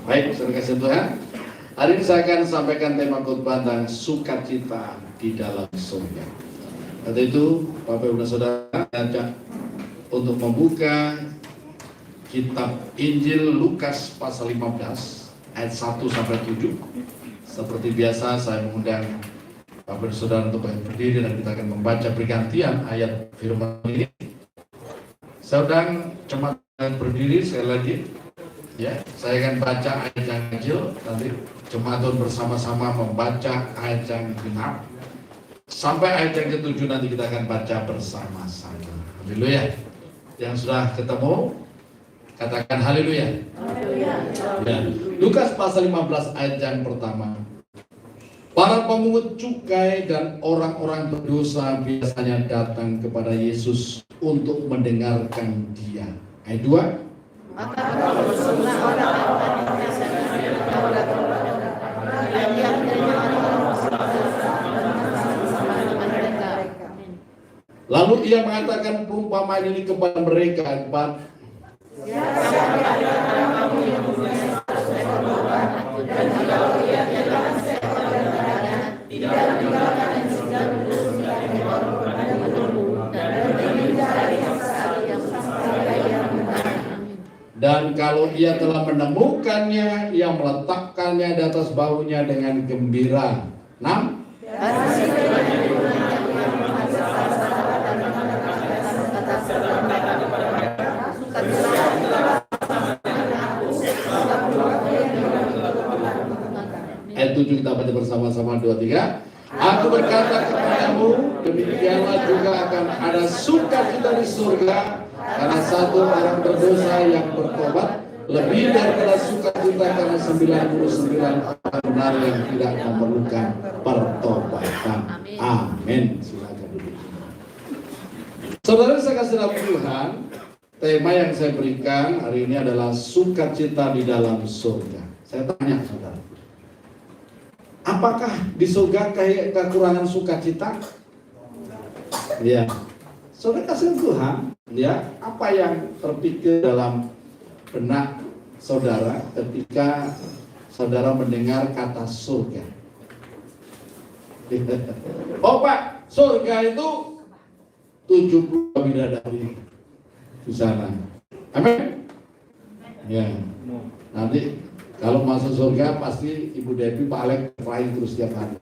Baik, saudara kasih Tuhan. Hari ini saya akan sampaikan tema khotbah tentang sukacita di dalam surga. Karena itu, Bapak Ibu dan Saudara, ajak untuk membuka kitab Injil Lukas pasal 15 ayat 1 sampai 7. Seperti biasa saya mengundang Bapak dan Saudara untuk berdiri dan kita akan membaca bergantian ayat firman ini. Saya undang jemaat berdiri sekali lagi. Ya, saya akan baca ayat yang kecil, nanti jemaat bersama-sama membaca ayat yang genap sampai ayat yang ke-7 nanti kita akan baca bersama-sama. Haleluya. Yang sudah ketemu katakan haleluya. Haleluya. Ya. Lukas pasal 15 ayat yang pertama. Para pemungut cukai dan orang-orang berdosa biasanya datang kepada Yesus untuk mendengarkan Dia. Ayat 2. Maka lalu ia mengatakan perumpamaan ini kepada mereka. Dan kalau ia telah menemukannya, ia meletakkannya di atas bahunya dengan gembira. 6. Ayat 7 kita baca bersama-sama 2, 3. Aku berkata kepadamu, demikianlah juga akan ada sukacita di surga karena satu orang berdosa yang bertobat lebih daripada sukacita karena 99 orang benar yang tidak memerlukan pertobatan. Amin. Silakan duduk. Saudara saya kasih dalam Tuhan, tema yang saya berikan hari ini adalah sukacita di dalam surga. Saya tanya saudara, apakah di surga kayak kekurangan sukacita? Ya, saudara kasih Tuhan, ya, apa yang terpikir dalam benak saudara ketika saudara mendengar kata surga? Oh Pak, surga itu 70 bidadari di sana. Amin. Ya, nanti kalau masuk surga pasti Ibu Devi Pak Alek lain terus setiap hari.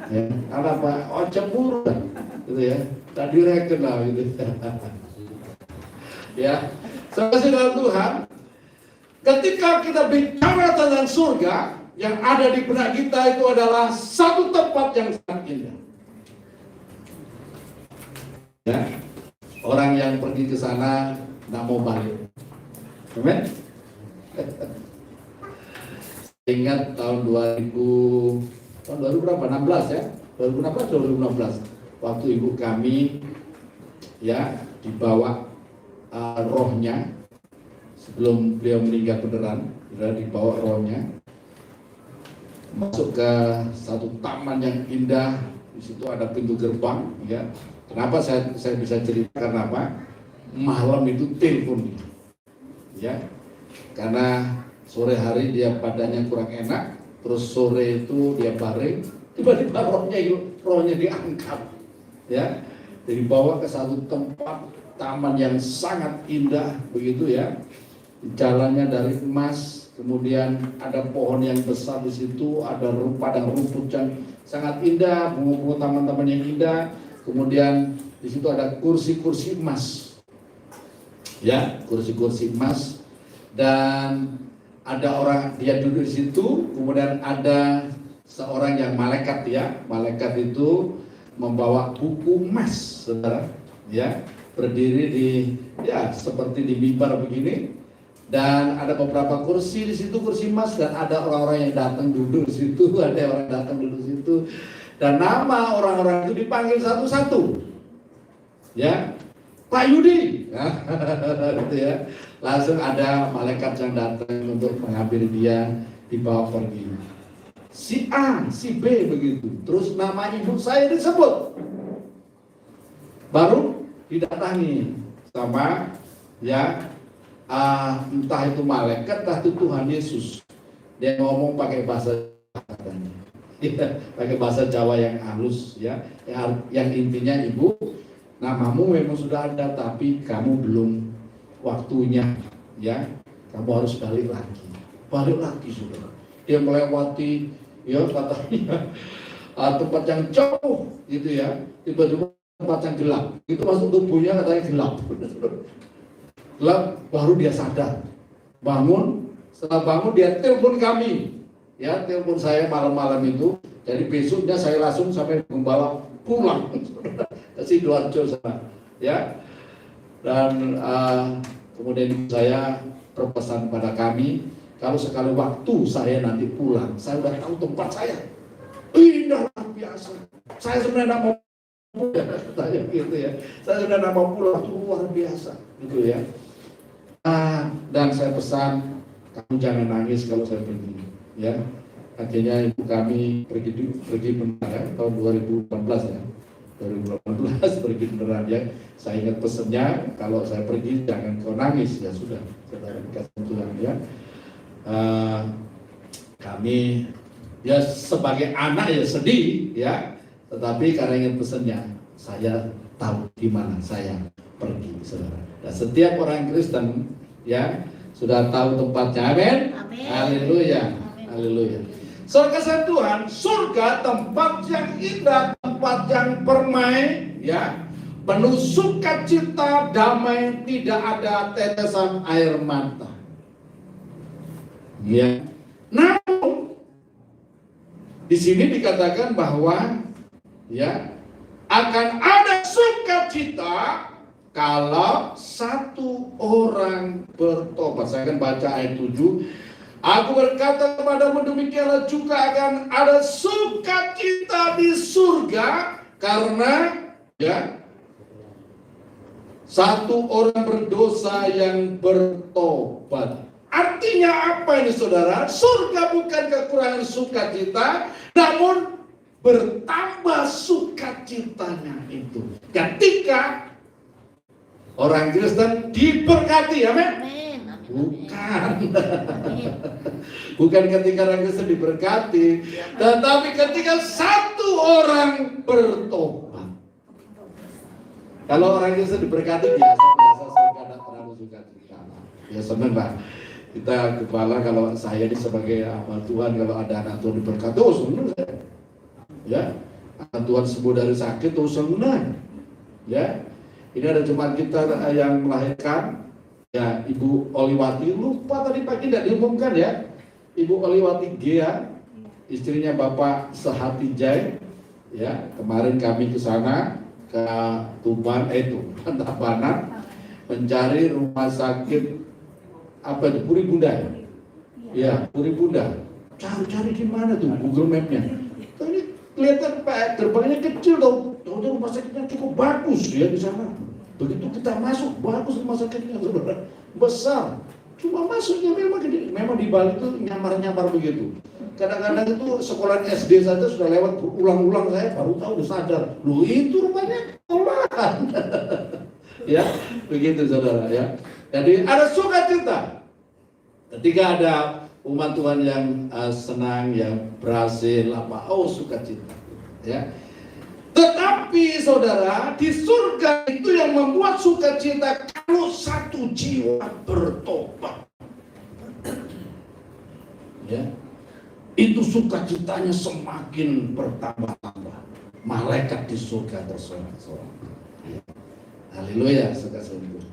Ya, karena Pak, oh cemburu gitu ya. Tadi reken lah gitu. Ya, kasih dalam Tuhan, ketika kita bicara tentang surga, yang ada di benak kita itu adalah satu tempat yang sangat indah. Ya, orang yang pergi ke sana nggak mau balik. Amin. Ingat tahun 2000 berapa? 16 ya? 2016 waktu ibu kami ya dibawa rohnya sebelum beliau meninggal beneran, dibawa rohnya masuk ke satu taman yang indah. Di situ ada pintu gerbang ya. Kenapa saya bisa ceritakan apa? Malam itu telepon ya, karena sore hari dia badannya kurang enak, terus sore itu dia baring, tiba-tiba rohnya diangkat, ya, dibawa ke satu tempat taman yang sangat indah begitu ya, jalannya dari emas, kemudian ada pohon yang besar di situ, ada padang rumput yang sangat indah, bunga-bunga taman-taman yang indah, kemudian di situ ada kursi-kursi emas, ya, kursi-kursi emas, dan ada orang dia duduk di situ, kemudian ada seorang yang malaikat ya, malaikat itu membawa buku emas, saudara, ya, berdiri di ya seperti di mimbar begini, dan ada beberapa kursi di situ, kursi emas, dan ada orang-orang yang datang duduk di situ, ada orang yang datang duduk di situ, dan nama orang-orang itu dipanggil satu-satu, ya, Pak Yudi, gitu ya. Langsung ada malaikat yang datang untuk mengambil dia, dibawa pergi. Si A, si B begitu. Terus nama ibu saya disebut. Baru didatangi sama ya entah itu malaikat, entah itu Tuhan Yesus. Dia ngomong pakai bahasa katanya. Ya, pakai bahasa Jawa yang halus ya. Yang intinya, ibu, namamu memang sudah ada tapi kamu belum waktunya ya. Kamu harus balik lagi. Balik lagi sudah. Dia melewati ya katanya tempat yang jauh gitu ya. Tiba-tiba tempat yang gelap. Itu masuk tubuhnya katanya gelap. Gelap baru dia sadar. Bangun, setelah bangun dia telepon kami. Ya, telepon saya malam-malam itu. Jadi besoknya saya langsung sampai Gembala pulang ke Sidoarjo sana. Ya. Dan kemudian saya berpesan pada kami, kalau sekali waktu saya nanti pulang, saya sudah tahu tempat saya. Indah luar biasa. Saya sebenarnya mau saya gitu ya. Saya sudah mau pulang, luar biasa gitu ya. Dan saya pesan, kamu jangan nangis kalau saya pergi ya. Akhirnya ibu kami pergi benar ya, tahun 2018 ya. 2018 pergi beneran ya. Saya ingat pesennya, kalau saya pergi jangan kau nangis, ya sudah, saya dikasih Tuhan ya. Kami ya sebagai anak ya sedih ya, tetapi karena ingat pesennya, saya tahu di mana saya pergi, saudara. Dan setiap orang Kristen ya sudah tahu tempatnya, amin. Haleluya, haleluya. Saudara Tuhan, surga tempat yang indah, tempat yang permai, ya, penuh sukacita, damai, tidak ada tetesan air mata. Ya, namun di sini dikatakan bahwa, ya, akan ada sukacita kalau satu orang bertobat. Saya akan baca ayat 7. Aku berkata kepadamu, demikianlah juga akan ada sukacita di surga karena ya satu orang berdosa yang bertobat. Artinya apa ini saudara? Surga bukan kekurangan sukacita, namun bertambah sukacitanya itu ketika orang Kristen diberkati, amin. Bukan, bukan ketika orang Kristen diberkati, tetapi ketika satu orang bertobat. Kalau orang Kristen diberkati biasa surga dan terlalu sukacita. Ya senang lah. Kita kepala kalau saya ini sebagai hamba Tuhan, kalau ada anak Tuhan diberkati, oh senang saya. Ya, anak Tuhan sembuh dari sakit, oh senang. Ya, ini ada jemaat kita yang melahirkan. Ya, Ibu Oliwati, lupa tadi pagi tidak diumumkan ya. Ibu Oliwati Gea, istrinya Bapak Sehati Jai. Ya, kemarin kami ke sana ke Tuban, Tabanan, mencari rumah sakit apa itu, Puri Bunda ya? Ya, Puri Bunda. Cari-cari di mana tuh Google Map-nya. Ini kelihatan gerbangnya kecil dong. Rumah sakitnya cukup bagus ya di sana. Begitu kita masuk, bagus rumah sakitnya, saudara, besar. Cuma masuknya memang di Bali itu nyamar-nyamar begitu. Kadang-kadang itu sekolah SD saja sudah lewat berulang-ulang, saya baru tahu, udah sadar. Loh, itu rumahnya olahan. Ya, begitu saudara ya. Jadi ada sukacita ketika ada umat Tuhan yang senang, yang berhasil, oh sukacita. Ya. Tetapi saudara, di surga itu yang membuat sukacita kalau satu jiwa bertobat. Ya, itu sukacitanya semakin bertambah-tambah. Malaikat di surga tersorak-sorak. Ya. Haleluya, saudara-saudara.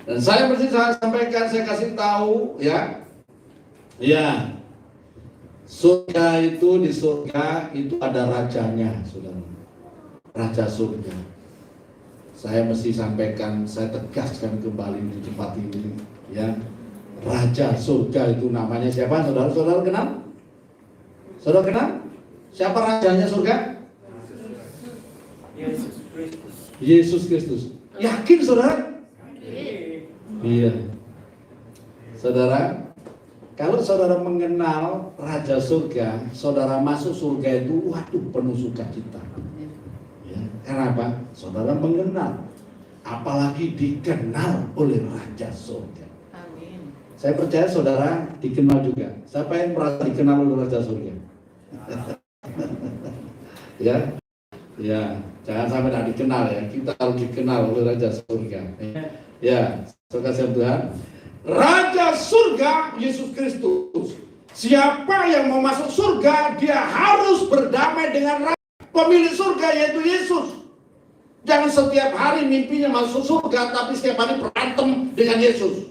Dan saya mesti sampaikan, saya kasih tahu, ya, ya. Surga itu, di surga itu ada rajanya, saudara. Raja surga. Saya mesti sampaikan, saya tegaskan kembali di tempat ini, ya. Raja surga itu namanya siapa, saudara? Saudara kenal? Saudara kenal? Siapa rajanya surga? Yesus Kristus. Yesus Kristus. Yakin saudara? Iya. Saudara, kalau saudara mengenal Raja surga, saudara masuk surga itu, waduh, penuh sukacita. Ya, kenapa? Saudara mengenal, apalagi dikenal oleh Raja surga. Amin. Saya percaya saudara dikenal juga. Siapa yang merasa dikenal oleh Raja Surga? Ya, ya, jangan sampai tidak dikenal ya. Kita harus dikenal oleh Raja Surga. Ya, saudara Tuhan, Raja Surga Yesus Kristus. Siapa yang mau masuk surga, dia harus berdamai dengan pemilik surga, yaitu Yesus. Jangan setiap hari mimpinya masuk surga, tapi setiap hari berantem dengan Yesus,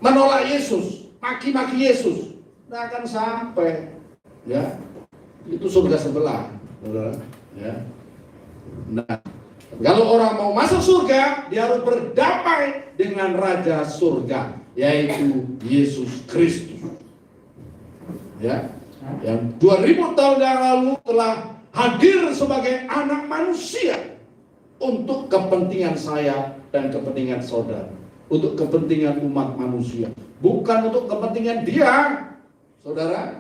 menolak Yesus, maki-maki Yesus, tidak akan sampai. Ya, itu surga sebelah, saudara. Ya. Nah, kalau orang mau masuk surga, dia harus berdamai dengan Raja Surga, yaitu Yesus Kristus. Ya, yang 2000 tahun yang lalu telah hadir sebagai anak manusia untuk kepentingan saya dan kepentingan saudara, untuk kepentingan umat manusia, bukan untuk kepentingan dia, saudara,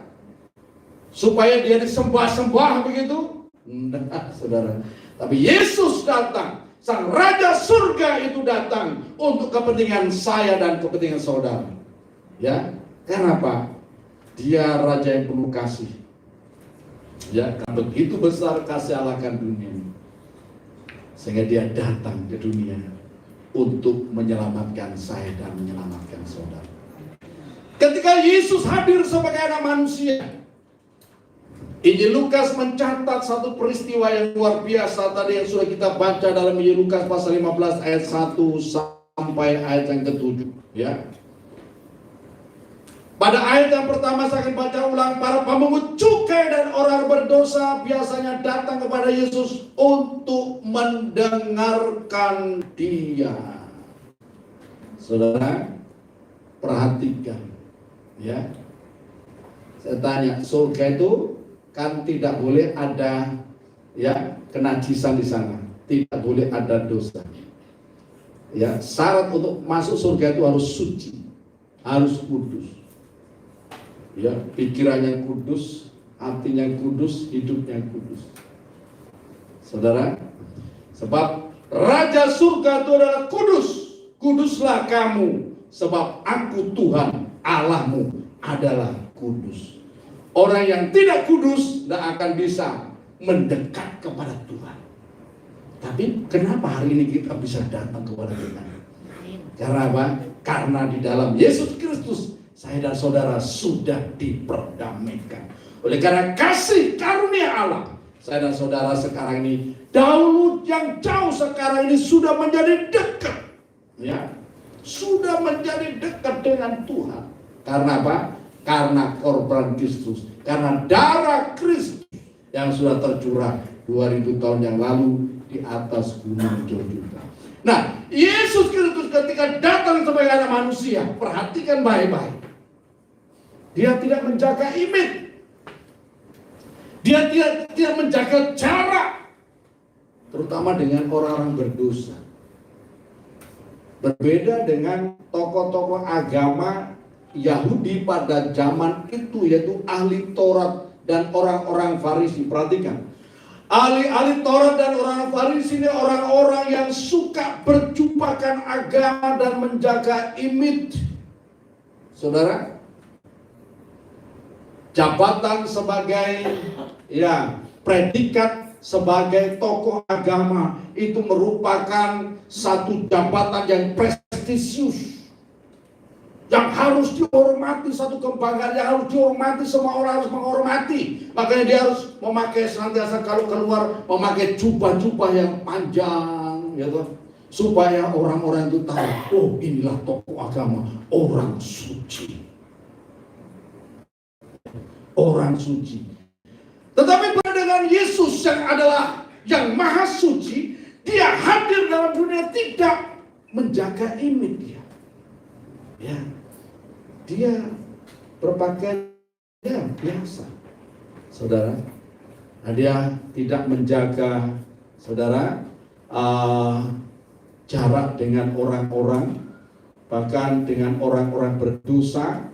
supaya dia disembah-sembah begitu. Nah, saudara, tapi Yesus datang, Sang Raja Surga itu datang untuk kepentingan saya dan kepentingan saudara. Ya, kenapa? Dia Raja yang penuh kasih. Ya, kan begitu besar kasih Allah akan dunia, sehingga dia datang ke dunia untuk menyelamatkan saya dan menyelamatkan saudara. Ketika Yesus hadir sebagai anak manusia, Injil Lukas mencatat satu peristiwa yang luar biasa tadi yang sudah kita baca dalam Injil Lukas pasal 15 ayat 1 sampai ayat yang ke-7, ya. Pada ayat yang pertama saya akan baca ulang. Para pemungut cukai dan orang berdosa biasanya datang kepada Yesus untuk mendengarkan dia. Saudara, perhatikan, ya. Saya tanya, surga itu kan tidak boleh ada, ya, kenajisan di sana, tidak boleh ada dosa. Ya, syarat untuk masuk surga itu harus suci, harus kudus. Ya, pikirannya kudus, hatinya kudus, hidupnya kudus. Saudara, sebab Raja Surga itu adalah kudus. Kuduslah kamu, sebab aku Tuhan Allahmu adalah kudus. Orang yang tidak kudus tidak akan bisa mendekat kepada Tuhan. Tapi kenapa hari ini kita bisa datang kepada Tuhan? Karena apa? Karena di dalam Yesus Kristus saya dan saudara sudah diperdamaikan. Oleh karena kasih karunia Allah, saya dan saudara sekarang ini, dahulu yang jauh sekarang ini sudah menjadi dekat. Ya, sudah menjadi dekat dengan Tuhan. Karena apa? Karena korban Kristus, karena darah Kristus yang sudah tercurah 2000 tahun yang lalu di atas gunung Golgota. Nah, Yesus Kristus ketika datang sebagai anak manusia, perhatikan baik-baik. Dia tidak menjaga image. Dia tidak menjaga jarak, terutama dengan orang-orang berdosa. Berbeda dengan tokoh-tokoh agama Yahudi pada zaman itu, yaitu ahli Taurat dan orang-orang Farisi. Perhatikan, ahli-ahli Taurat dan orang Farisi ini orang-orang yang suka berjumpakan agama dan menjaga image. Saudara, jabatan sebagai, ya, predikat sebagai tokoh agama itu merupakan satu jabatan yang prestisius, yang harus dihormati, satu kebanggaan yang harus dihormati, semua orang harus menghormati. Makanya dia harus memakai, senantiasa kalau keluar memakai jubah-jubah yang panjang, gitu, supaya orang-orang itu tahu, oh inilah tokoh agama, orang suci. Orang suci. Tetapi pada dengan Yesus yang adalah yang maha suci, dia hadir dalam dunia tidak menjaga image dia. Ya, dia berpakaian biasa, saudara. Nah, dia tidak menjaga, saudara, jarak dengan orang-orang, bahkan dengan orang-orang berdosa.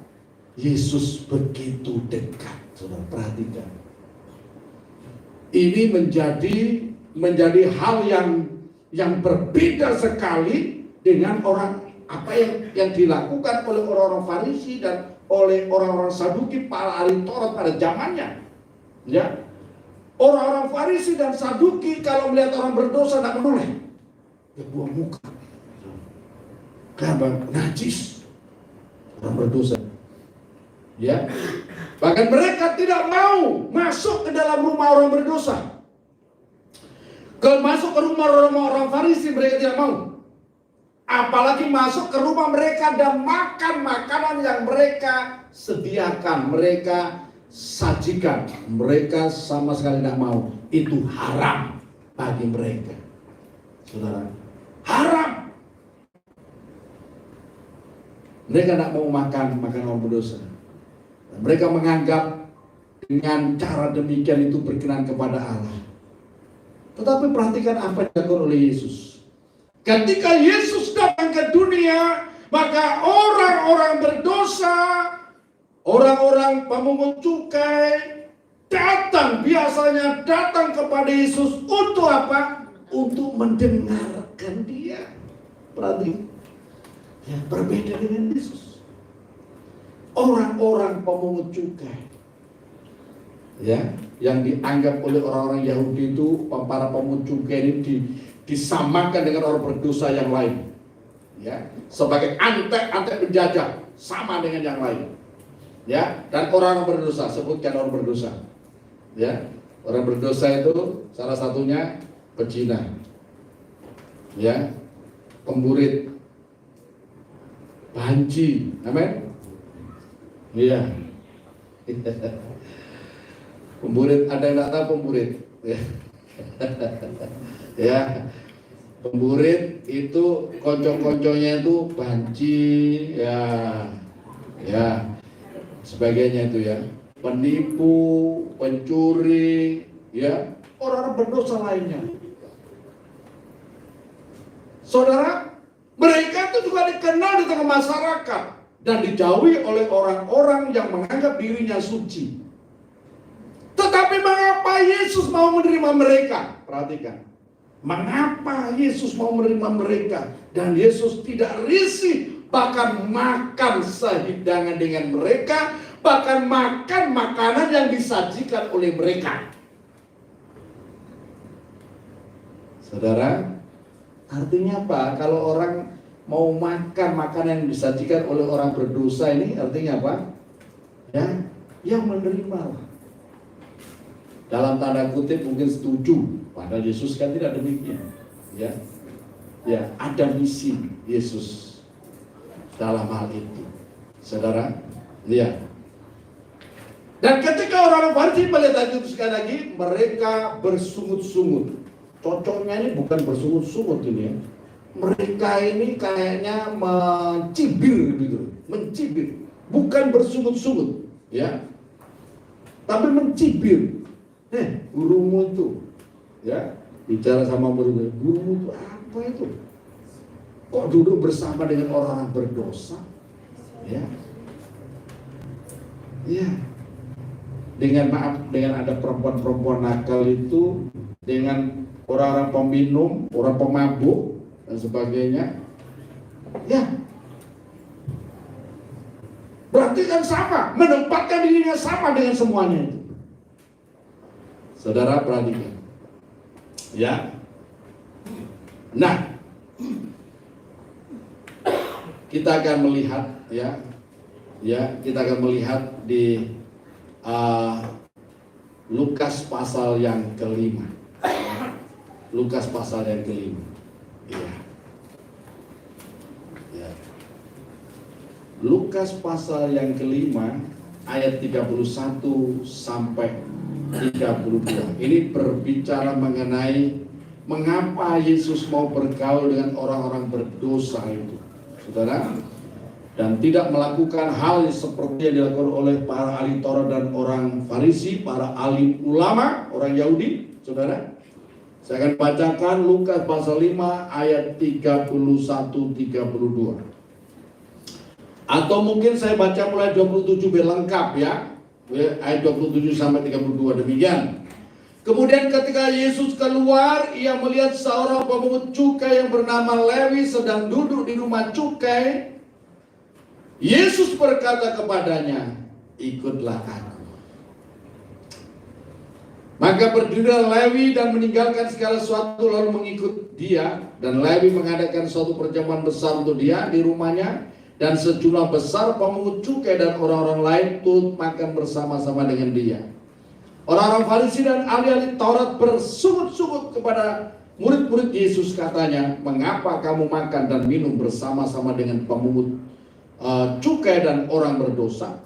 Yesus begitu dekat, saudara, perhatikan. Ini menjadi hal yang berbeda sekali dengan orang apa yang dilakukan oleh orang-orang Farisi dan oleh orang-orang Saduki, para ahli Taurat pada zamannya. Ya, orang-orang Farisi dan Saduki kalau melihat orang berdosa tidak menoleh, ya buang muka. Kenapa? Najis orang berdosa. Ya, bahkan mereka tidak mau masuk ke dalam rumah orang berdosa. Kalau masuk ke rumah orang Farisi mereka tidak mau. Apalagi masuk ke rumah mereka dan makan makanan yang mereka sediakan, mereka sajikan. Mereka sama sekali tidak mau. Itu haram bagi mereka. Saudara, haram. Mereka tidak mau makan orang berdosa. Mereka menganggap dengan cara demikian itu berkenan kepada Allah. Tetapi perhatikan apa yang dilakukan oleh Yesus. Ketika Yesus datang ke dunia, maka orang-orang berdosa, orang-orang pemungut cukai biasanya datang kepada Yesus untuk apa? Untuk mendengarkan Dia. Perhatikan, ya, berbeda dengan Yesus. Orang-orang pemungut cukai, ya, yang dianggap oleh orang-orang Yahudi itu, para pemungut cukai ini disamakan dengan orang berdosa yang lain, ya, sebagai antek penjajah, sama dengan yang lain, ya. Dan orang berdosa, sebutkan orang berdosa, ya. Orang berdosa itu salah satunya pezina, ya, pemburit, banci, amin, iya. Pemburit, ada yang tidak tahu pemburit, ya. Ya, pemburit itu konco-konconya itu banci, ya, sebagainya itu, ya, penipu, pencuri, ya, orang-orang berdosa lainnya. Saudara, mereka itu juga dikenal di tengah masyarakat dan dijauhi oleh orang-orang yang menganggap dirinya suci. Tetapi mengapa Yesus mau menerima mereka? Perhatikan, mengapa Yesus mau menerima mereka? Dan Yesus tidak risih, bahkan makan sehidangan dengan mereka, bahkan makan makanan yang disajikan oleh mereka. Saudara, artinya apa? Kalau orang mau makan makanan yang disajikan oleh orang berdosa ini, artinya apa? Ya, yang menerima. Dalam tanda kutip mungkin setuju, padahal Yesus kan tidak demikian, ya. Ya, ada misi Yesus dalam hal itu, saudara. Ya. Dan ketika orang Farisi melihat itu sekali lagi, mereka bersungut-sungut. Cocoknya ini bukan bersungut-sungut ini, ya. Mereka ini kayaknya mencibir gitu, mencibir, bukan bersungut-sungut, ya, tapi mencibir. Gurumu itu, ya, bicara sama murid, gurumu itu apa itu? Kok duduk bersama dengan orang berdosa? Ya, ya, dengan maaf, dengan ada perempuan-perempuan nakal itu, dengan orang-orang peminum, orang pemabuk dan sebagainya, ya, berarti kan sama, menempatkan dirinya sama dengan semuanya itu. Saudara perhatikan, ya. Nah, kita akan melihat, ya, kita akan melihat di Lukas pasal yang kelima. Lukas pasal yang kelima, ya. Lukas pasal yang kelima ayat 31 sampai 32. Ini berbicara mengenai mengapa Yesus mau bergaul dengan orang-orang berdosa itu, saudara, dan tidak melakukan hal seperti yang dilakukan oleh para ahli Taurat dan orang Farisi, para ahli ulama, orang Yahudi, saudara. Saya akan bacakan Lukas pasal 5 ayat 31-32. Atau mungkin saya baca mulai 27 biar lengkap, ya. Ayat 27 sampai 32 demikian. Kemudian ketika Yesus keluar, ia melihat seorang pemungut cukai yang bernama Lewi sedang duduk di rumah cukai. Yesus berkata kepadanya, ikutlah aku. Maka berdirilah Lewi dan meninggalkan segala sesuatu lalu mengikut dia. Dan Lewi mengadakan suatu perjamuan besar untuk dia di rumahnya. Dan sejumlah besar pemungut cukai dan orang-orang lain turut makan bersama-sama dengan dia. Orang-orang Farisi dan ahli-ahli Taurat bersungut-sungut kepada murid-murid Yesus, katanya, mengapa kamu makan dan minum bersama-sama dengan pemungut cukai dan orang berdosa?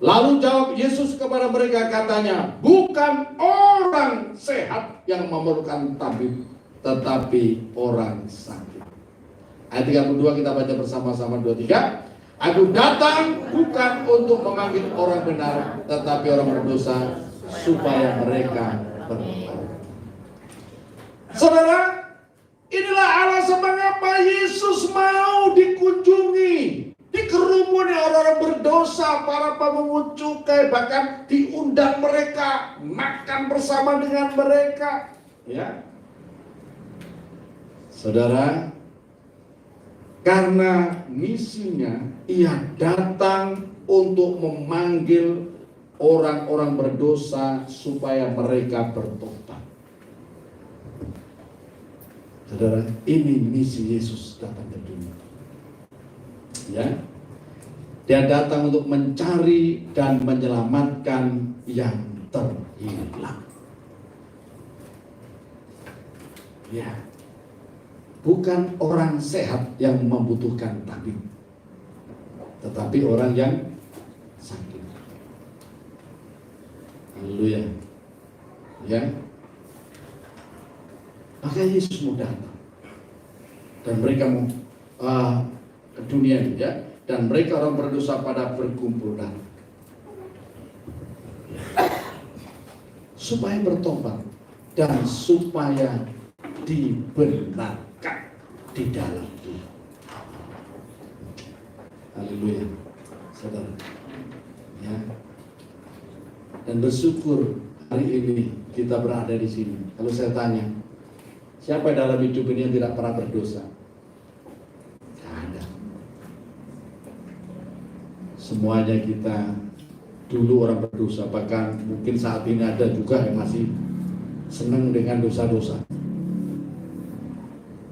Lalu jawab Yesus kepada mereka, katanya, bukan orang sehat yang memerlukan tabib, tetapi orang sakit. Ayat 32 kita baca bersama-sama, 23. Aku datang bukan untuk memanggil orang benar, tetapi orang berdosa, supaya mereka bertobat. Saudara, inilah alasan mengapa Yesus mau dikunjungi, dikerumuni orang-orang berdosa, para pemungut cukai, bahkan diundang mereka makan bersama dengan mereka. Ya, saudara, karena misinya ia datang untuk memanggil orang-orang berdosa supaya mereka bertobat. Saudara, ini misi Yesus datang ke dunia. Ya, dia datang untuk mencari dan menyelamatkan yang terhilang. Ya, bukan orang sehat yang membutuhkan tabib, tetapi orang yang sakit. Haleluya. Ya. Maka Yesus mau datang. Dan mereka mau ke dunia ini, ya. Dan mereka orang berdosa pada berkumpul datang. Supaya bertobat dan supaya dibenarkan di dalam Tuhan. Haleluya. Saudara. Ya. Dan bersyukur hari ini kita berada di sini. Kalau saya tanya, siapa dalam hidup ini yang tidak pernah berdosa? Tidak ada. Semuanya kita dulu orang berdosa. Bahkan mungkin saat ini ada juga yang masih senang dengan dosa-dosa.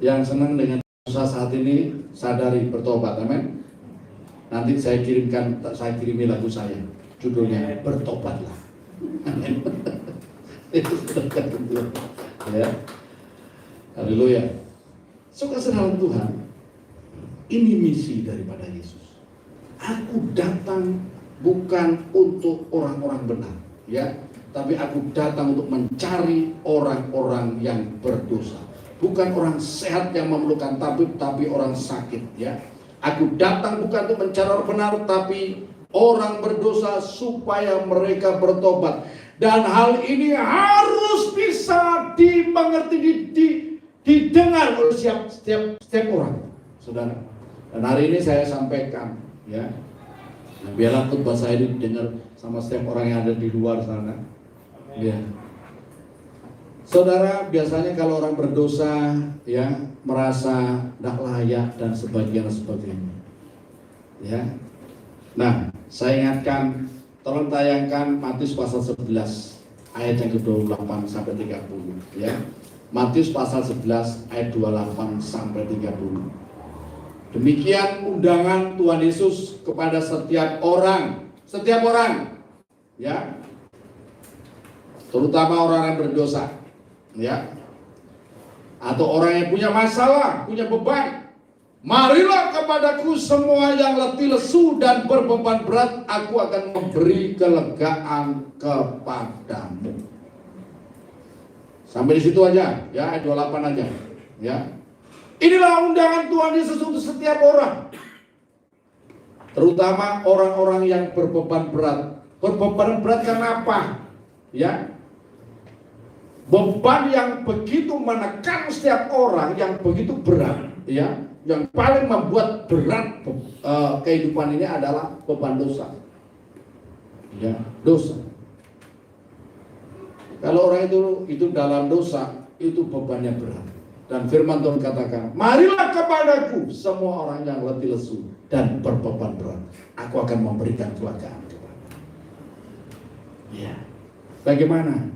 Yang senang dengan dosa saat ini sadari bertobat, amin. Nanti saya kirimi lagu saya, judulnya Bertobatlah. Amin. Ya. Haleluya. Saudara Tuhan, ini misi daripada Yesus. Aku datang bukan untuk orang-orang benar, ya, tapi aku datang untuk mencari orang-orang yang berdosa. Bukan orang sehat yang memerlukan tabib, tapi orang sakit, ya. Aku datang bukan untuk mencari orang benar, tapi orang berdosa supaya mereka bertobat. Dan hal ini harus bisa dimengerti, didengar oleh setiap orang, saudara. Dan hari ini saya sampaikan, ya, biarlah khotbah saya ini didengar sama setiap orang yang ada di luar sana. Ya, saudara, biasanya kalau orang berdosa, ya, merasa tidak layak dan sebagainya. Ya, nah, saya ingatkan, tolong tayangkan Matius pasal 11 ayat yang ke-28 sampai 30, ya. Matius pasal 11 ayat 28 sampai 30. Demikian undangan Tuhan Yesus kepada setiap orang, ya, terutama orang yang berdosa, ya, atau orang yang punya masalah, punya beban. Marilah kepadaku semua yang letih lesu dan berbeban berat, aku akan memberi kelegaan kepadamu. Sampai di situ aja, ya, ayat 28 aja, ya. Inilah undangan Tuhan Yesus untuk setiap orang, terutama orang-orang yang berbeban berat. Berbeban berat karena apa? Ya, beban yang begitu menekan setiap orang, yang begitu berat, ya. Yang paling membuat berat kehidupan ini adalah beban dosa, ya, dosa. Kalau orang itu dalam dosa, itu bebannya berat. Dan firman Tuhan katakan, marilah kepadaku semua orang yang letih lesu dan berbeban berat, aku akan memberikan kelegaan kepada. Ya, bagaimana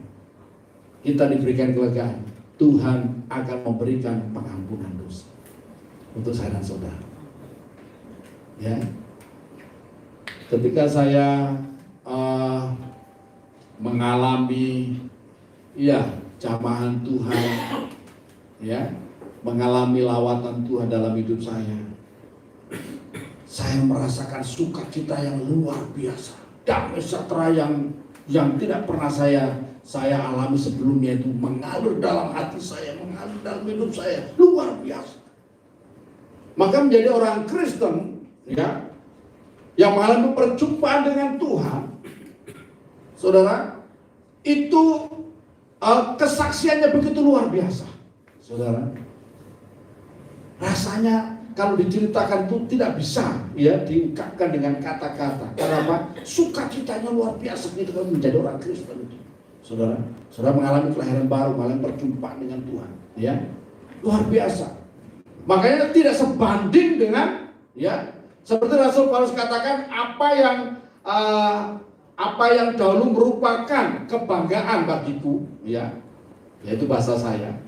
kita diberikan kelegaan? Tuhan akan memberikan pengampunan dosa untuk saya dan saudara. Ya, ketika saya mengalami jamahan Tuhan, ya, mengalami lawatan Tuhan dalam hidup saya merasakan sukacita yang luar biasa, damai sejahtera yang tidak pernah saya alami sebelumnya, itu mengalir dalam hati saya, mengalir dalam hidup saya, luar biasa. Maka menjadi orang Kristen, ya, yang mengalami perjumpaan dengan Tuhan, saudara, itu kesaksiannya begitu luar biasa, saudara. Rasanya kalau diceritakan itu tidak bisa, ya, diungkapkan dengan kata-kata. Kenapa? Sukacitanya luar biasa gitu kalau menjadi orang Kristen itu, saudara. Saudara mengalami kelahiran baru, mengalami perjumpaan dengan Tuhan, ya, luar biasa. Makanya tidak sebanding dengan, ya, seperti Rasul Paulus katakan, apa yang dahulu merupakan kebanggaan bagiku, ya, yaitu bahasa saya,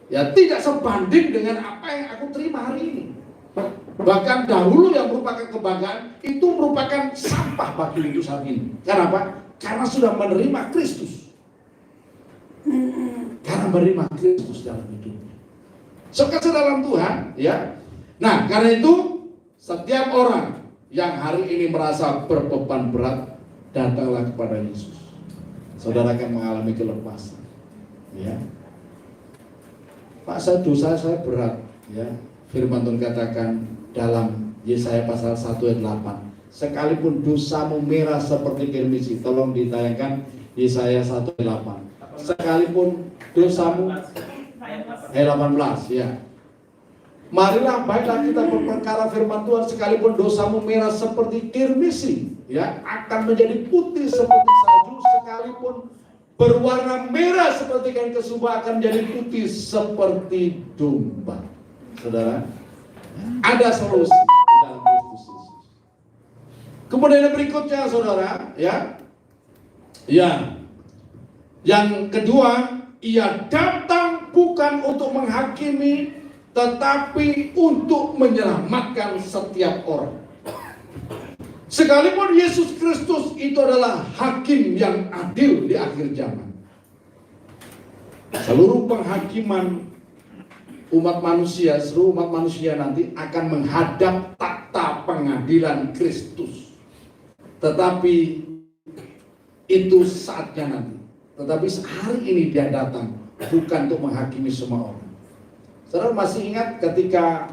ya, tidak sebanding dengan apa yang aku terima hari ini. Bahkan dahulu yang merupakan kebanggaan itu merupakan sampah bagi hidup saat ini. Kenapa? Karena sudah menerima Kristus. Karena menerima Kristus dalam hidupnya. Sukacita dalam Tuhan, ya. Nah, karena itu setiap orang yang hari ini merasa berbeban berat, datanglah kepada Yesus. Saudara akan mengalami kelepasan, ya. Pak, dosa saya berat, ya. Firman Tuhan katakan dalam Yesaya pasal 1 ayat 8, sekalipun dosamu merah seperti kirmisi. Tolong ditayangkan Yesaya 1 ayat 8. Sekalipun dosamu ayat 18, ya. Marilah baiklah kita berperkara firman Tuhan, sekalipun dosamu merah seperti kirmisi, ya, akan menjadi putih seperti salju. Sekalipun berwarna merah seperti kain kesumba, akan menjadi putih seperti domba. Saudara, ada solusi di dalam Kristus Yesus. Kemudian yang berikutnya, saudara, ya, yang kedua, ia datang bukan untuk menghakimi, tetapi untuk menyelamatkan setiap orang. Sekalipun Yesus Kristus itu adalah hakim yang adil di akhir zaman, seluruh penghakiman umat manusia, seluruh umat manusia nanti akan menghadap takhta pengadilan Kristus. Tetapi itu saatnya nanti. Tetapi hari ini dia datang bukan untuk menghakimi semua orang. Saudara masih ingat ketika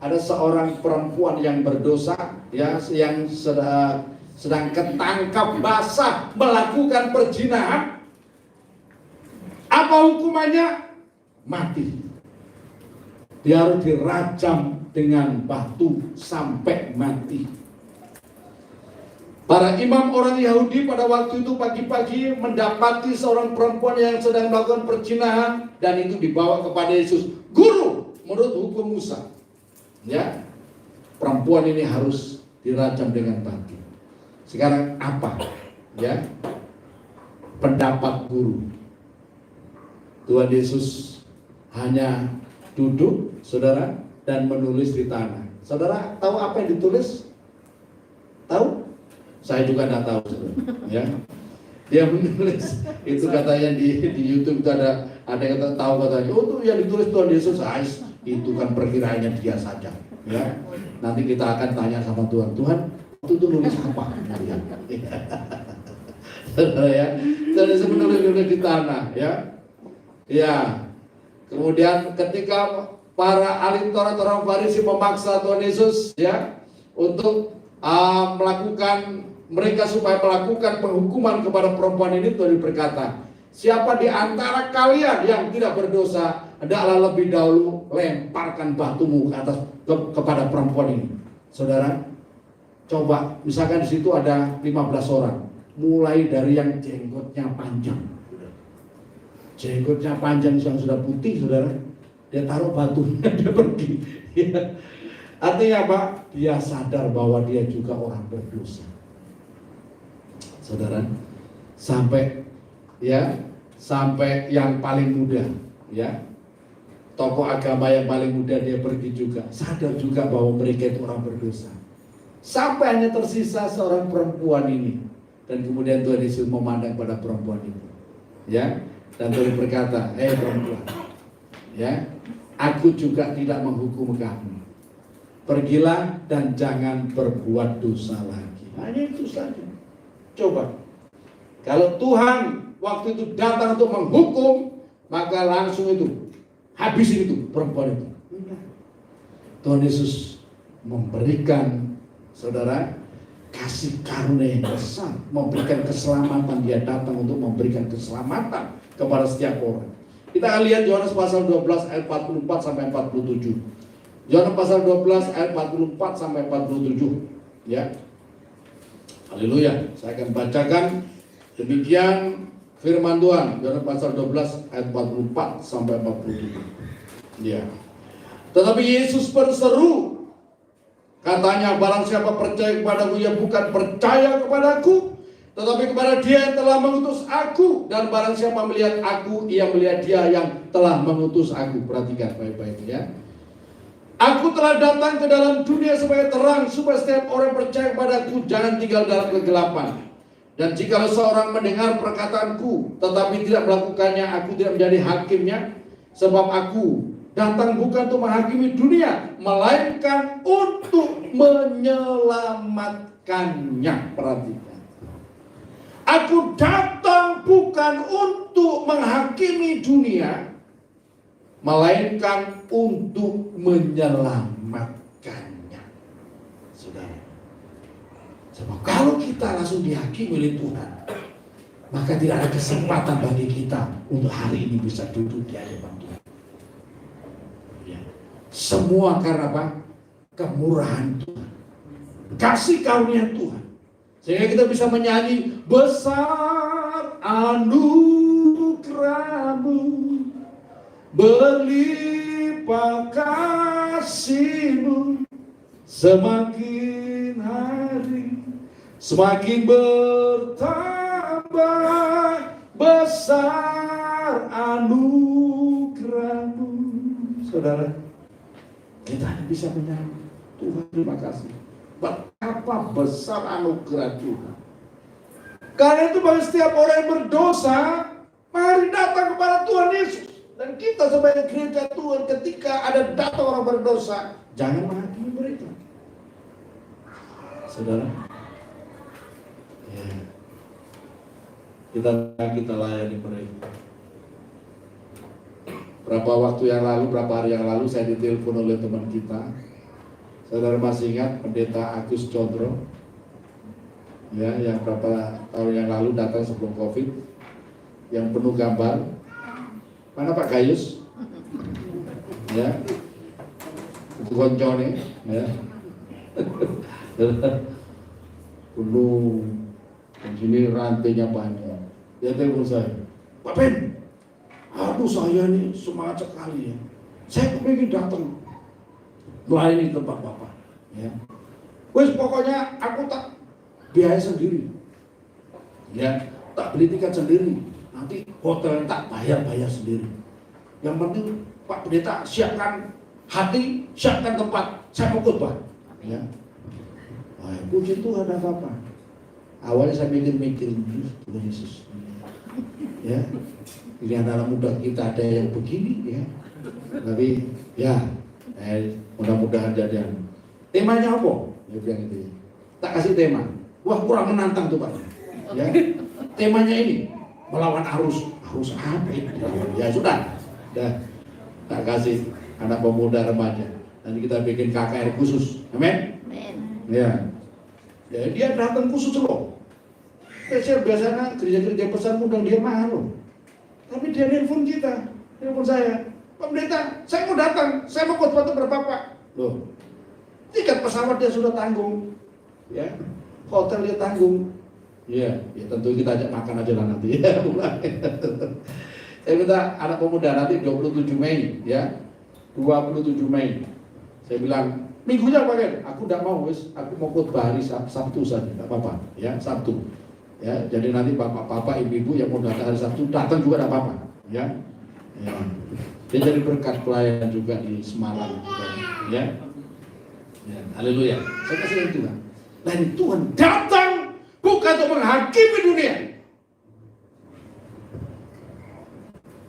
ada seorang perempuan yang berdosa, ya, yang sedang ketangkap basah melakukan perzinahan? Apa hukumannya? Mati. Dia harus dirajam dengan batu sampai mati. Para imam orang Yahudi pada waktu itu pagi-pagi mendapati seorang perempuan yang sedang melakukan perzinahan, dan itu dibawa kepada Yesus. Guru, menurut hukum Musa, ya, perempuan ini harus dirajam dengan batu. Sekarang apa, ya, pendapat guru? Tuhan Yesus hanya duduk, saudara, dan menulis di tanah. Saudara tahu apa yang ditulis? Tahu? Saya juga tidak tahu, saudara. Ya, dia menulis itu, katanya di YouTube itu ada yang tahu, katanya, oh itu yang ditulis Tuhan Yesus. Itu kan perkiraannya dia saja. Ya, nanti kita akan tanya sama Tuhan. Tuhan, itu nulis apa? Saudara, ya, Tuhan Yesus menulis di tanah, ya. Ya. Kemudian ketika para ahli Taurat, orang Farisi memaksa Tuhan Yesus, ya, untuk melakukan, mereka supaya melakukan penghukuman kepada perempuan ini, Tuhan berkata, siapa di antara kalian yang tidak berdosa, hendaklah lebih dahulu lemparkan batumu ke atas kepada perempuan ini. Saudara, coba misalkan di situ ada 15 orang, mulai dari yang jenggotnya panjang, jenggotnya panjang yang sudah putih, saudara. Dia taruh batunya, dia pergi. Ya. Artinya apa? Dia sadar bahwa dia juga orang berdosa. Saudara, sampai yang paling muda, ya, tokoh agama yang paling muda dia pergi juga, sadar juga bahwa mereka itu orang berdosa. Sampai hanya tersisa seorang perempuan ini, dan kemudian Tuhan Yesus memandang pada perempuan itu, ya, dan Tuhan berkata, perempuan, ya, aku juga tidak menghukum kamu. Pergilah dan jangan berbuat dosa lagi. Hanya itu saja. Coba, kalau Tuhan waktu itu datang untuk menghukum, maka langsung itu habisin itu perempuan itu. Tuhan Yesus memberikan, saudara, kasih karunia yang besar, memberikan keselamatan. Dia datang untuk memberikan keselamatan kepada setiap orang. Kita akan lihat Yohanes pasal 12 ayat 44 sampai 47. Yohanes pasal 12 ayat 44 sampai 47, ya. Haleluya. Saya akan bacakan demikian firman Tuhan. Yohanes pasal 12 ayat 44 sampai 47. Ya. Tetapi Yesus berseru, katanya, barang siapa percaya kepadaku, ia bukan percaya kepadaku, tetapi kepada dia yang telah mengutus aku. Dan barang siapa melihat aku, ia melihat dia yang telah mengutus aku. Perhatikan baik-baik, ya. Aku telah datang ke dalam dunia sebagai terang, supaya setiap orang percaya kepadaku jangan tinggal dalam kegelapan. Dan jikalau seorang mendengar perkataanku tetapi tidak melakukannya, aku tidak menjadi hakimnya. Sebab aku datang bukan untuk menghakimi dunia, melainkan untuk menyelamatkannya. Perhatikan, aku datang bukan untuk menghakimi dunia, melainkan untuk menyelamatkannya. Saudara, sebab kalau kita langsung dihakimi oleh Tuhan, maka tidak ada kesempatan bagi kita untuk hari ini bisa duduk di hadapan Tuhan. Ya. Semua karena apa? Kemurahan Tuhan, kasih karunia Tuhan, sehingga kita bisa menyanyi, besar anugerahmu, berlimpah kasih-Mu, semakin hari semakin bertambah, besar anugerah-Mu. Saudara, kita hanya bisa menyanyi, Tuhan terima kasih, betapa besar anugerah Tuhan. Karena itu bagi setiap orang yang berdosa, mari datang kepada Tuhan Yesus. Dan kita sebagai gereja Tuhan, ketika ada datang orang berdosa, jangan menghakimi mereka. Saudara, ya, kita layani mereka. Berapa waktu yang lalu, berapa hari yang lalu, saya ditelepon oleh teman kita. Saudara masih ingat Pendeta Agus Condro, ya, yang berapa tahun yang lalu datang sebelum COVID, yang penuh gambar. Mana Pak Gayus? Ya, itu koncone, ya. Dulu begini rantainya banyak. Dia telepon saya, Pak Ben, aduh saya nih semangat sekali ya. Saya kepingin datang melayani tempat Bapak. Ya, wes pokoknya aku tak biaya sendiri. Ya, tak beli tiket sendiri. Nanti hotel tak bayar sendiri. Yang penting Pak Pendeta siapkan hati, siapkan tempat, saya mau khotbah. Ya, puji Tuhan, ada apa-apa. Awalnya saya mikir Tuhan Yesus. Ya, ini anak muda kita ada yang begini, ya. Tapi ya, mudah-mudahan jadi. Temanya apa? Dia bilang itu. Tak kasih tema. Wah, kurang menantang tuh Pak. Ya, temanya ini. Melawan arus apa ini? Ya sudah, tak kasih anak pemuda remaja. Nanti kita bikin KKR khusus, amin. Ya, dia datang khusus loh. Biasanya gereja-gereja pesan undang dia mahal loh. Tapi dia nelfon kita, nelfon saya, Pak Pendeta, saya mau datang, saya mau khotbah berapa Pak? Loh, tiket pesawat dia sudah tanggung, ya, hotel dia tanggung. Ya tentu kita ajak makan aja lah nanti. Ya, Saya minta anak pemuda nanti 27 Mei ya. 27 Mei. Saya bilang, minggunya pakai. Aku tidak mau, wis. Aku mau khotbah hari Sabtu saja, tidak apa-apa. Ya, Sabtu. Ya, jadi nanti bapak-bapak, ibu-ibu yang mau datang hari Sabtu datang juga tidak apa-apa. Ya. Ya. Dia jadi berkat pelayanan juga di Semarang. Ya. Ya, haleluya. Saya kasih yang Tuhan. Dan Tuhan datang bukan untuk menghakimi dunia.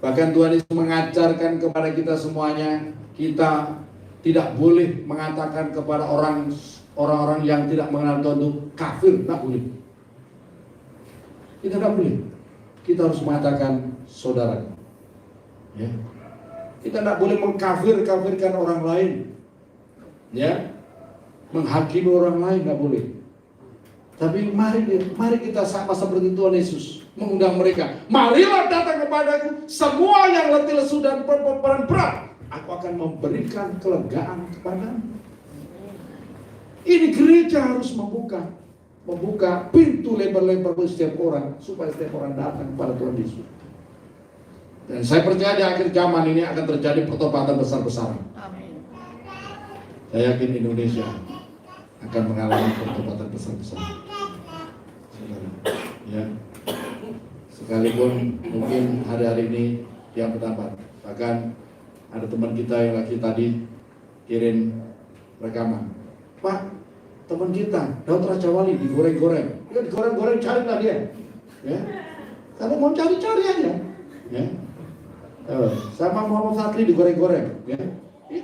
Bahkan Tuhan Yesus mengajarkan kepada kita semuanya, kita tidak boleh mengatakan kepada orang-orang yang tidak mengenal Tuhan itu kafir, tidak boleh. Kita tidak boleh. Kita harus mengatakan saudara. Ya. Kita tidak boleh mengkafirkan orang lain. Ya. Menghakimi orang lain tidak boleh. Tapi mari kita sama seperti Tuhan Yesus mengundang mereka. Marilah datang kepadaku semua yang letih lesu dan berat. Aku akan memberikan kelegaan kepadamu. Ini gereja harus membuka pintu lebar-lebar bagi setiap orang supaya setiap orang datang kepada Tuhan Yesus. Dan saya percaya di akhir zaman ini akan terjadi pertobatan besar-besaran. Amin. Saya yakin Indonesia akan mengalami pertobatan besar-besaran. Ya. Sekalipun mungkin hari-hari ini yang bertambah. Bahkan ada teman kita yang lagi tadi kirim rekaman. Pak, teman kita Daud Raja Wali digoreng-goreng. Ya digoreng-goreng, carilah dia. Ya. Kalau mau cari-cari aja. Ya. Sama Muhammad Fatri digoreng-goreng. Ya.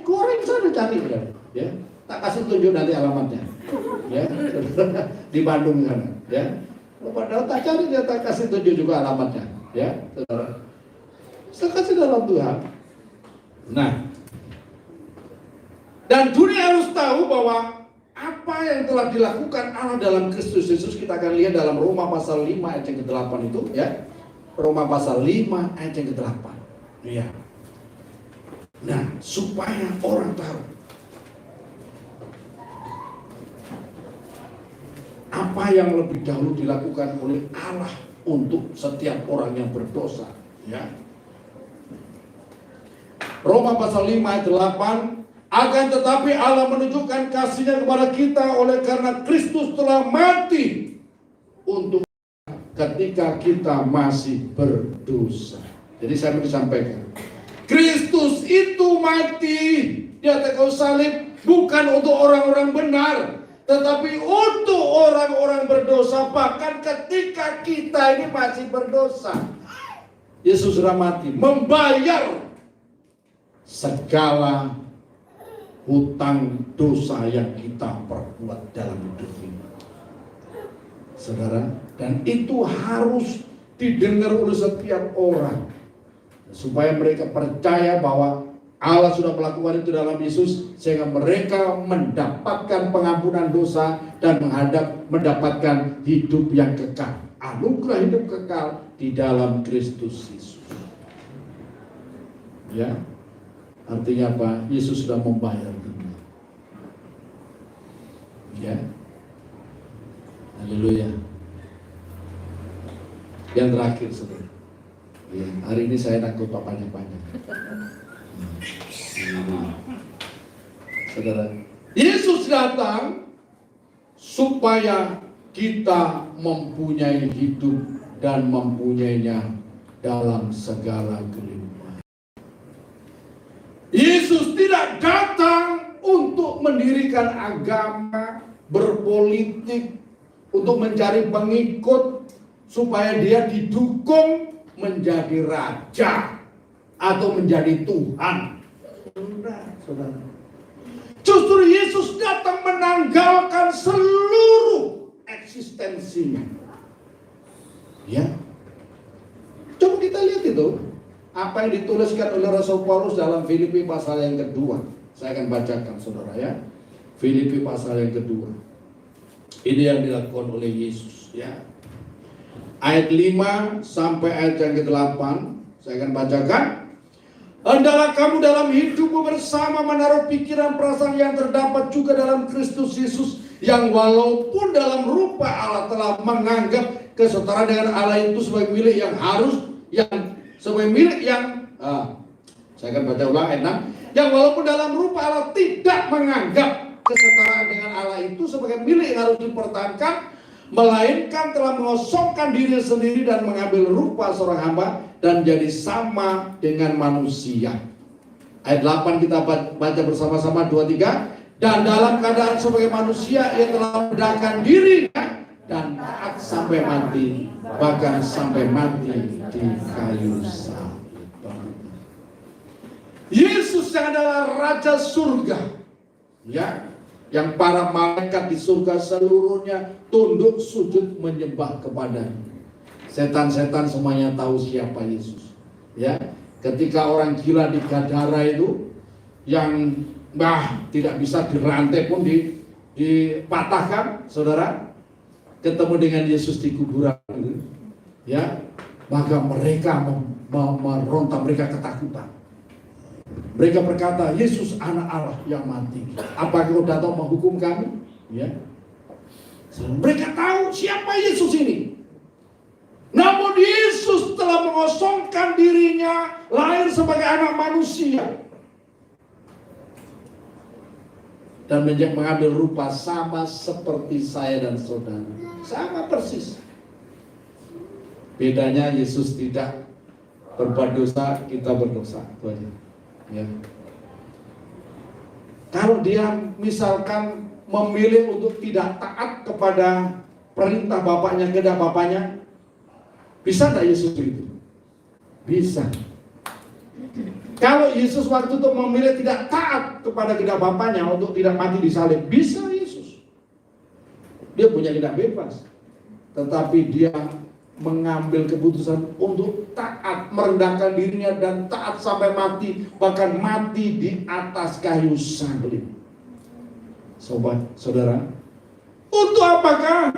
Goreng sana cari ya. Ya. Tak kasih tunjuk nanti alamatnya. Ya. Di Bandung sana. Ya. Padahal tak cari dia, tak kasih tunjuk juga alamatnya. Ya, saudara. Saya kasih dalam Tuhan. Nah, dan dunia harus tahu bahwa apa yang telah dilakukan Allah dalam Kristus Yesus, kita akan lihat dalam Roma pasal 5 ayat yang ke-8 itu ya. Roma pasal 5 ayat yang ke-8. Ya. Nah, supaya orang tahu apa yang lebih dahulu dilakukan oleh Allah untuk setiap orang yang berdosa, ya. Roma pasal 5 ayat 8, akan tetapi Allah menunjukkan kasih-Nya kepada kita oleh karena Kristus telah mati untuk ketika kita masih berdosa. Jadi saya mau disampaikan, Kristus itu mati di atas kayu salib bukan untuk orang-orang benar, tetapi untuk orang-orang berdosa. Bahkan ketika kita ini masih berdosa, Yesus sudah mati, membayar segala hutang dosa yang kita perbuat dalam hidup ini, saudara. Dan itu harus didengar oleh setiap orang, supaya mereka percaya bahwa Allah sudah melakukan itu dalam Yesus, sehingga mereka mendapatkan pengampunan dosa dan mendapatkan hidup yang kekal, anugerah hidup kekal di dalam Kristus Yesus. Ya, artinya apa? Yesus sudah membayar dunia. Ya, haleluya. Yang terakhir, saudara. Ya, hari ini saya takut banyak-banyak. Saudara, Yesus datang supaya kita mempunyai hidup dan mempunyainya dalam segala kelimpahan. Yesus tidak datang untuk mendirikan agama, berpolitik, untuk mencari pengikut supaya dia didukung menjadi raja atau menjadi Tuhan. Saudara. Justru Yesus datang menanggalkan seluruh eksistensinya. Ya. Coba kita lihat itu, apa yang dituliskan oleh Rasul Paulus dalam Filipi pasal yang kedua. Saya akan bacakan, saudara, ya. Filipi pasal yang kedua. Ini yang dilakukan oleh Yesus, ya. Ayat 5 sampai ayat yang ke-8 saya akan bacakan. Hendaklah kamu dalam hidupmu bersama menaruh pikiran perasaan yang terdapat juga dalam Kristus Yesus, yang walaupun dalam rupa Allah telah menganggap kesetaraan dengan Allah itu sebagai milik yang sebagai milik yang saya akan baca ulang ayat 6, yang walaupun dalam rupa Allah tidak menganggap kesetaraan dengan Allah itu sebagai milik yang harus dipertahankan, melainkan telah mengosongkan diri sendiri dan mengambil rupa seorang hamba dan jadi sama dengan manusia. Ayat 8 kita baca bersama-sama, 2-3. Dan dalam keadaan sebagai manusia ia telah merendahkan dirinya dan taat sampai mati, bahkan sampai mati di kayu salib. Yesus yang adalah Raja Surga, ya, yang para malaikat di surga seluruhnya tunduk sujud menyembah kepadanya. Setan-setan semuanya tahu siapa Yesus. Ya, ketika orang gila di Gadara itu yang tidak bisa dirantai pun dipatahkan, saudara, ketemu dengan Yesus di kuburan, ya, maka mereka meronta, mereka ketakutan. Mereka berkata, Yesus anak Allah yang mati, apakah kau datang menghukum kami? Ya. Mereka tahu siapa Yesus ini. Namun Yesus telah mengosongkan dirinya, lahir sebagai anak manusia, dan mengambil rupa sama seperti saya dan saudara. Sama persis. Bedanya Yesus tidak berbuat dosa, kita berdosa. Itu aja. Ya. Kalau dia misalkan memilih untuk tidak taat kepada perintah bapaknya, kehendak bapaknya, bisa tidak Yesus itu? Bisa. Kalau Yesus waktu itu memilih tidak taat kepada kehendak bapaknya untuk tidak mati di salib, bisa Yesus. Dia punya kehendak bebas. Tetapi dia mengambil keputusan untuk taat, merendahkan dirinya dan taat sampai mati, bahkan mati di atas kayu salib. Sobat, saudara, untuk apakah?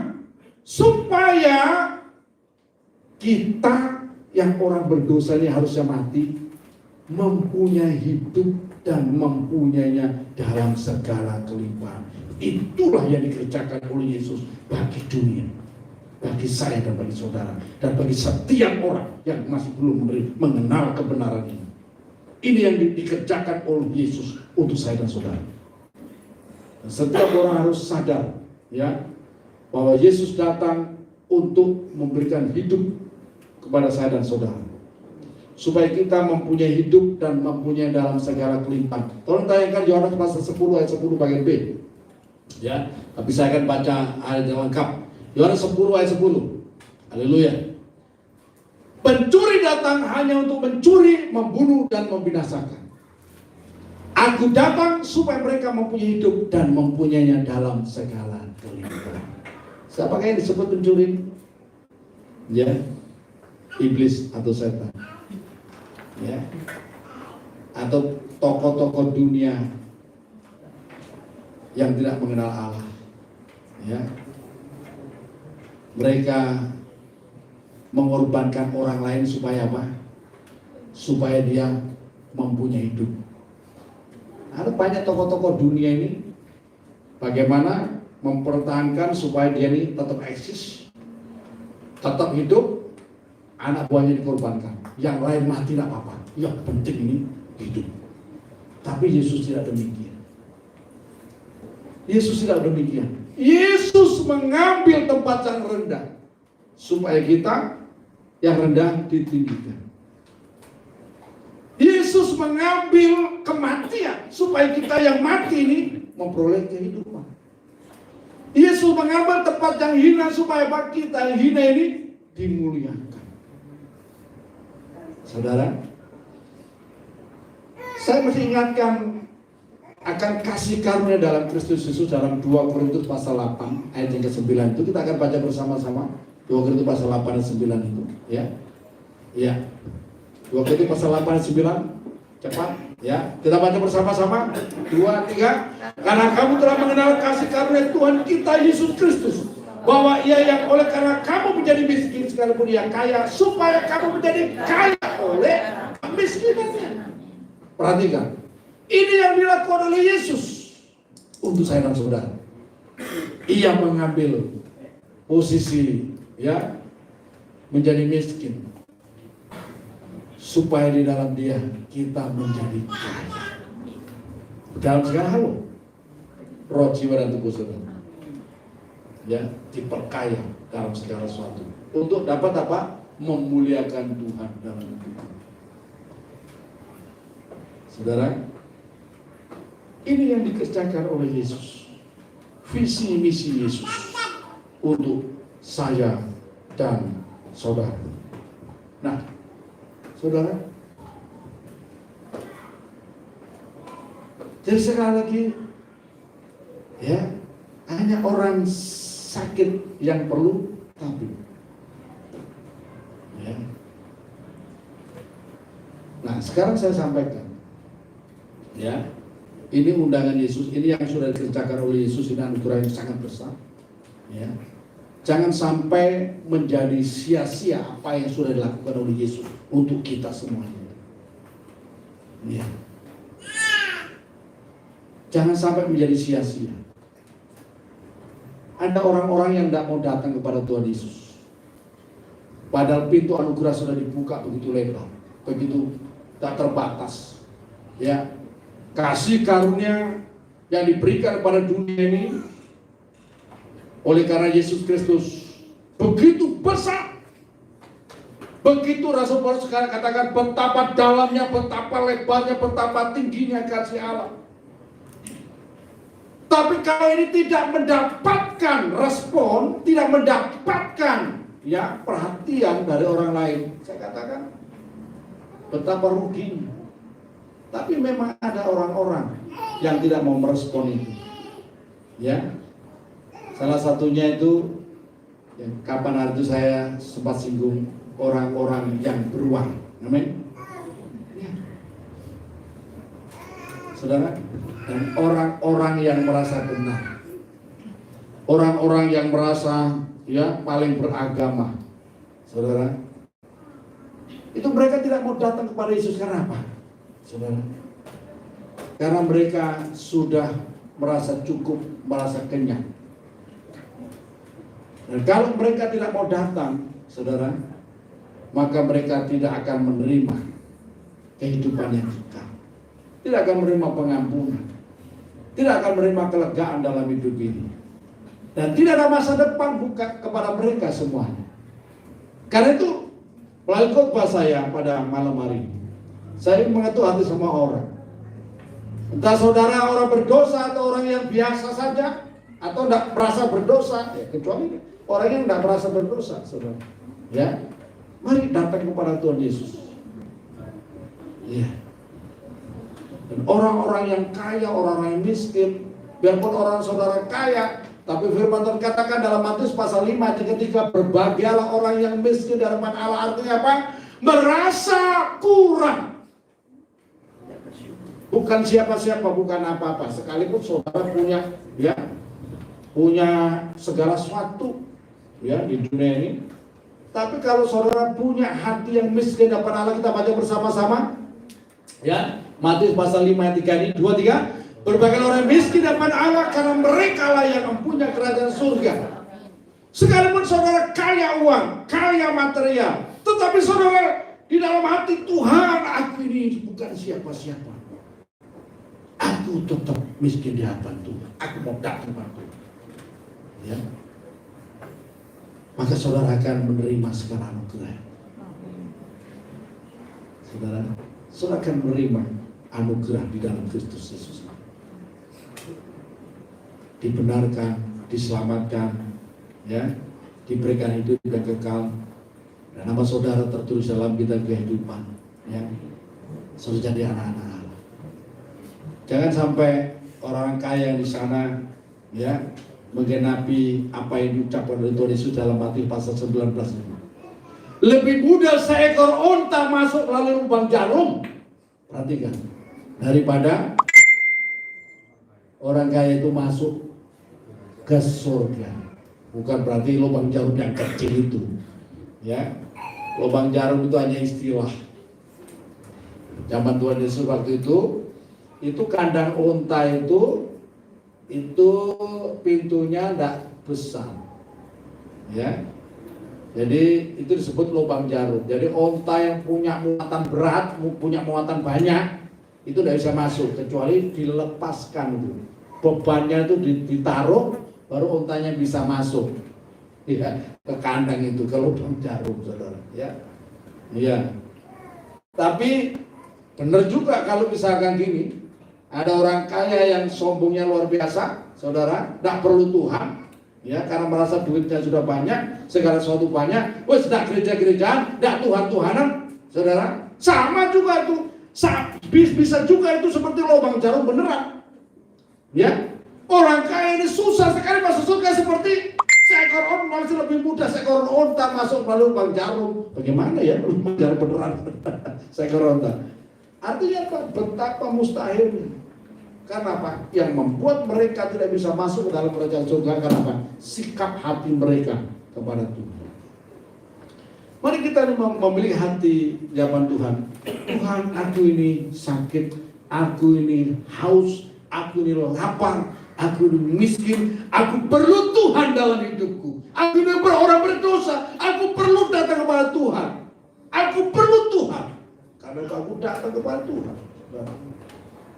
Supaya kita yang orang berdosa ini harusnya mati, mempunyai hidup dan mempunyainya dalam segala kelimpahan. Itulah yang dikerjakan oleh Yesus bagi dunia, bagi saya dan bagi saudara, dan bagi setiap orang yang masih belum mengenal kebenaran ini. Ini yang dikerjakan oleh Yesus untuk saya dan saudara. Dan setiap orang harus sadar, ya, bahwa Yesus datang untuk memberikan hidup kepada saya dan saudara, supaya kita mempunyai hidup dan mempunyai dalam segala kelimpahan. Tolong tayangkan Yohanes pasal 10 ayat 10 bagian B. Ya, tapi saya akan baca ayat yang lengkap. Yohanes 10 ayat 10. Haleluya. Pencuri datang hanya untuk mencuri, membunuh dan membinasakan. Aku datang supaya mereka mempunyai hidup dan mempunyainya dalam segala kelimpahan. Siapakah yang disebut pencuri? Ya, iblis atau setan. Ya, atau tokoh-tokoh dunia yang tidak mengenal Allah. Ya, mereka mengorbankan orang lain supaya apa? Supaya dia mempunyai hidup. Ada banyak tokoh-tokoh dunia ini bagaimana mempertahankan supaya dia ini tetap eksis, tetap hidup, anak buahnya dikorbankan. Yang lain mati tidak apa-apa, yang penting ini hidup. Tapi Yesus tidak demikian. Yesus tidak demikian. Yesus mengambil tempat yang rendah supaya kita yang rendah ditinggikan. Yesus mengambil kematian supaya kita yang mati ini memperoleh kehidupan. Yesus mengambil tempat yang hina supaya kita yang hina ini dimuliakan. Saudara, saya mesti ingatkan akan kasih karunia dalam Kristus Yesus dalam 2 Korintus pasal 8 ayat yang ke-9 itu. Kita akan baca bersama-sama 2 Korintus pasal 8 ayat 9 itu, ya. Ya. 2 Korintus pasal 8 ayat 9. Cepat, ya. Kita baca bersama-sama. 2, 3. Karena kamu telah mengenal kasih karunia Tuhan kita Yesus Kristus, bahwa ia yang oleh karena kamu menjadi miskin sekalipun ia kaya, supaya kamu menjadi kaya oleh kemiskinannya. Perhatikan, ini yang dilakukan oleh Yesus untuk saya dan saudara. Ia mengambil posisi, ya, menjadi miskin supaya di dalam Dia kita menjadi kaya. Dalam segala hal, roh, jiwa, dan tubuh saudara, ya, diperkaya dalam segala sesuatu untuk dapat apa? Memuliakan Tuhan dalam hidup. Saudara, ini yang dikerjakan oleh Yesus, visi misi Yesus untuk saya dan saudara. Nah, saudara, jadi sekali lagi, ya, hanya orang sakit yang perlu tabib. Ya. Nah, sekarang saya sampaikan, ya, ini undangan Yesus, ini yang sudah dikerjakan oleh Yesus, ini anugerah yang sangat besar. Ya. Jangan sampai menjadi sia-sia apa yang sudah dilakukan oleh Yesus untuk kita semuanya. Ya. Jangan sampai menjadi sia-sia. Ada orang-orang yang tidak mau datang kepada Tuhan Yesus, padahal pintu anugerah sudah dibuka begitu lebar, begitu tak terbatas. Ya, kasih karunia yang diberikan kepada dunia ini oleh karena Yesus Kristus begitu besar. Begitu Rasul Paulus sekarang katakan betapa dalamnya, betapa lebarnya, betapa tingginya kasih Allah. Tapi kalau ini tidak mendapatkan respon, tidak mendapatkan, ya, perhatian dari orang lain, saya katakan betapa ruginya. Tapi memang ada orang-orang yang tidak mau merespon itu. Ya, salah satunya itu, ya, kapan hari itu saya sempat singgung orang-orang yang beruang. Amin. Ya. Saudara, dan orang-orang yang merasa benar, orang-orang yang merasa, ya, paling beragama, saudara, itu mereka tidak mau datang kepada Yesus. Karena apa, saudara? Karena mereka sudah merasa cukup, merasa kenyang. Dan kalau mereka tidak mau datang, saudara, maka mereka tidak akan menerima kehidupan yang kekal, tidak akan menerima pengampunan, tidak akan menerima kelegaan dalam hidup ini, dan tidak ada masa depan buka kepada mereka semuanya. Karena itu, melalui khotbah saya pada malam hari ini, saya mengetuk hati semua orang. Entah saudara orang berdosa atau orang yang biasa saja, atau tidak merasa berdosa, ya, kecuali orang yang tidak merasa berdosa, saudara. Ya, mari datang kepada Tuhan Yesus. Ya. Dan orang-orang yang kaya, orang-orang yang miskin, biarpun orang saudara kaya, tapi firman Tuhan katakan dalam Matius pasal 5 ayat ketiga, berbahagialah orang yang miskin di hadapan Allah. Artinya apa? Merasa kurang. Bukan siapa-siapa, bukan apa-apa. Sekalipun saudara punya, ya, punya segala sesuatu, ya, di dunia ini. Tapi kalau saudara punya hati yang miskin di hadapan Allah, kita baca bersama-sama, ya, Matius pasal 5 ayat 3 ini, 2-3. Berbagai orang miskin di hadapan Allah, karena mereka lah yang mempunyai kerajaan surga. Sekalipun saudara kaya uang, kaya material, tetapi saudara di dalam hati, Tuhan, aku ini bukan siapa-siapa. Aku tetap miskin di hadapan Tuhan. Aku mau datang kepada Tuhan. Ya. Maka saudara akan menerima segala anugerah. Saudara akan menerima anugerah di dalam Kristus Yesus. Dibenarkan, diselamatkan, ya, diberikan hidup yang kekal, dan nama saudara tertulis dalam kitab kehidupan, ya. Saudara jadi anak-anak Allah. Jangan sampai orang kaya di sana, ya, menggenapi apa yang diucapkan oleh Tuhan Yesus dalam Matius pasal 19 ini. Lebih mudah seekor unta masuk melalui lubang jarum, perhatikan, daripada orang kaya itu masuk ke surga. Bukan berarti lubang jarum yang kecil itu, ya. Lubang jarum itu hanya istilah. Zaman Tuhan Yesus waktu itu kandang unta itu pintunya tidak besar, ya. Jadi itu disebut lubang jarum. Jadi onta yang punya muatan berat, punya muatan banyak, itu tidak bisa masuk kecuali dilepaskan itu. Bebannya itu ditaruh, baru ontanya bisa masuk, ya, ke kandang itu, ke lubang jarum, saudara. Ya, iya. Tapi benar juga kalau misalkan gini, ada orang kaya yang sombongnya luar biasa, saudara, tidak perlu Tuhan. Ya, karena merasa duitnya sudah banyak, segala sesuatu banyak, wes tidak gereja-gerejaan, tidak Tuhan-Tuhanan, saudara. Sama juga itu, bisa juga itu seperti lubang jarum beneran. Ya, orang kaya ini susah sekali masuk surga seperti seekor onta, masih lebih mudah seekor onta masuk melalui lubang jarum. Bagaimana ya lubang jarum beneran seekor onta? Artinya apa? Betapa mustahilnya. Karena apa? Yang membuat mereka tidak bisa masuk ke dalam kerajaan surga karena apa? Sikap hati mereka kepada Tuhan. Mari kita memiliki hati zaman Tuhan. Tuhan, aku ini sakit, aku ini haus, aku ini lapar, aku ini miskin, aku perlu Tuhan dalam hidupku. Aku ini orang berdosa, aku perlu datang kepada Tuhan. Aku perlu Tuhan. Karena aku datang kepada Tuhan.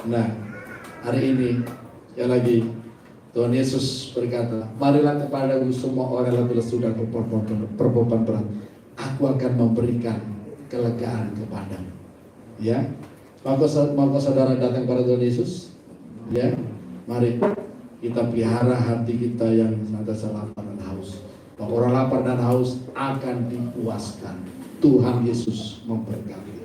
Nah, hari ini, ya lagi, Tuhan Yesus berkata, marilah kepadaku semua orang yang lesu dan berbeban berat. Aku akan memberikan kelegaan kepadamu. Ya, maka saudara datang kepada Tuhan Yesus. Ya, mari kita pelihara hati kita yang senantiasa lapar dan haus. Bahwa orang lapar dan haus akan dipuaskan. Tuhan Yesus memberkati.